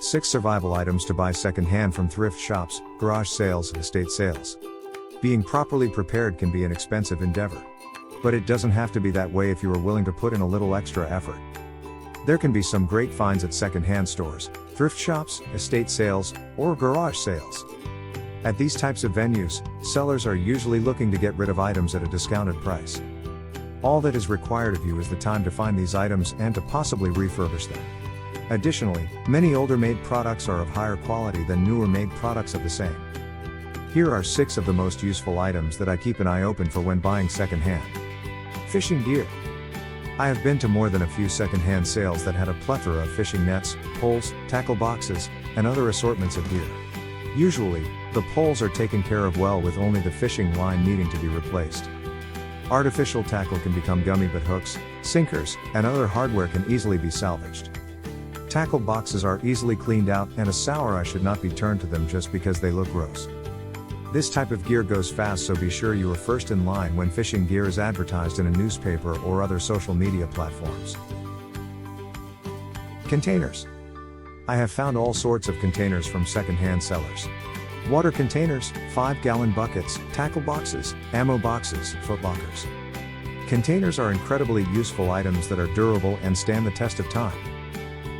6 survival items to buy secondhand from thrift shops, garage sales, and estate sales. Being properly prepared can be an expensive endeavor. But it doesn't have to be that way if you are willing to put in a little extra effort. There can be some great finds at secondhand stores, thrift shops, estate sales, or garage sales. At these types of venues, sellers are usually looking to get rid of items at a discounted price. All that is required of you is the time to find these items and to possibly refurbish them. Additionally, many older made products are of higher quality than newer made products of the same. Here are 6 of the most useful items that I keep an eye open for when buying secondhand. Fishing gear. I have been to more than a few secondhand sales that had a plethora of fishing nets, poles, tackle boxes, and other assortments of gear. Usually, the poles are taken care of well with only the fishing line needing to be replaced. Artificial tackle can become gummy, but hooks, sinkers, and other hardware can easily be salvaged. Tackle boxes are easily cleaned out, and a sour eye should not be turned to them just because they look gross. This type of gear goes fast, so be sure you are first in line when fishing gear is advertised in a newspaper or other social media platforms. Containers. I have found all sorts of containers from secondhand sellers. Water containers, 5-gallon buckets, tackle boxes, ammo boxes, footlockers. Containers are incredibly useful items that are durable and stand the test of time.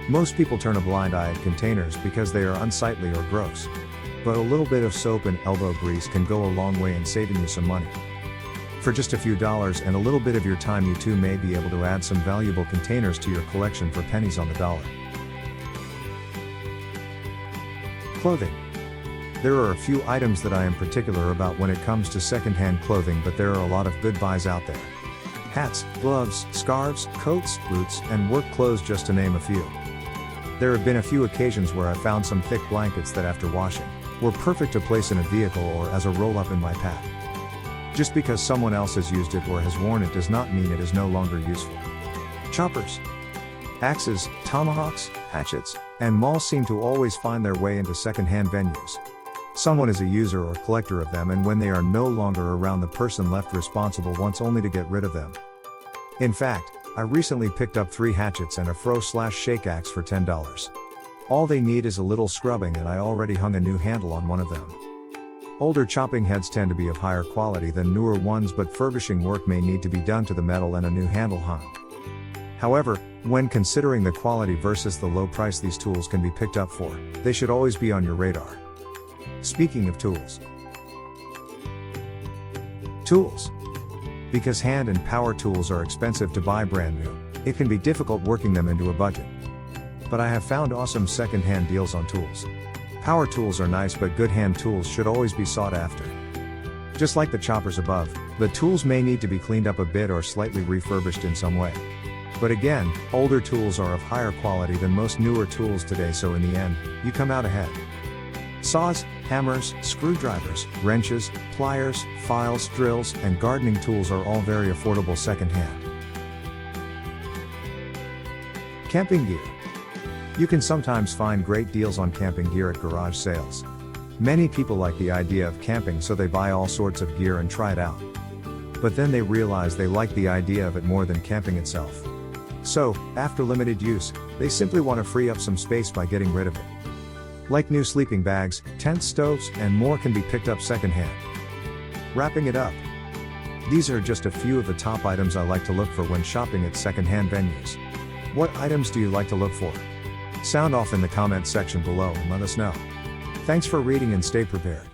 Most people turn a blind eye at containers because they are unsightly or gross. But a little bit of soap and elbow grease can go a long way in saving you some money. For just a few dollars and a little bit of your time, you too may be able to add some valuable containers to your collection for pennies on the dollar. Clothing. There are a few items that I am particular about when it comes to secondhand clothing, but there are a lot of good buys out there. Hats, gloves, scarves, coats, boots, and work clothes, just to name a few. There have been a few occasions where I found some thick blankets that, after washing, were perfect to place in a vehicle or as a roll-up in my pack. Just because someone else has used it or has worn it does not mean it is no longer useful. Choppers. Axes, tomahawks, hatchets, and mauls seem to always find their way into secondhand venues. Someone is a user or collector of them, and when they are no longer around, the person left responsible wants only to get rid of them. In fact, I recently picked up 3 hatchets and a fro/shake axe for $10. All they need is a little scrubbing, and I already hung a new handle on one of them. Older chopping heads tend to be of higher quality than newer ones, but furbishing work may need to be done to the metal and a new handle hung. However, when considering the quality versus the low price these tools can be picked up for, they should always be on your radar. Speaking of tools. Tools. Because hand and power tools are expensive to buy brand new, it can be difficult working them into a budget. But I have found awesome second-hand deals on tools. Power tools are nice, but good hand tools should always be sought after. Just like the choppers above, the tools may need to be cleaned up a bit or slightly refurbished in some way. But again, older tools are of higher quality than most newer tools today, so in the end, you come out ahead. Saws, hammers, screwdrivers, wrenches, pliers, files, drills, and gardening tools are all very affordable secondhand. Camping gear. You can sometimes find great deals on camping gear at garage sales. Many people like the idea of camping, so they buy all sorts of gear and try it out. But then they realize they like the idea of it more than camping itself. So, after limited use, they simply want to free up some space by getting rid of it. Like new sleeping bags, tents, stoves, and more can be picked up secondhand. Wrapping it up. These are just a few of the top items I like to look for when shopping at secondhand venues. What items do you like to look for? Sound off in the comments section below and let us know. Thanks for reading, and stay prepared.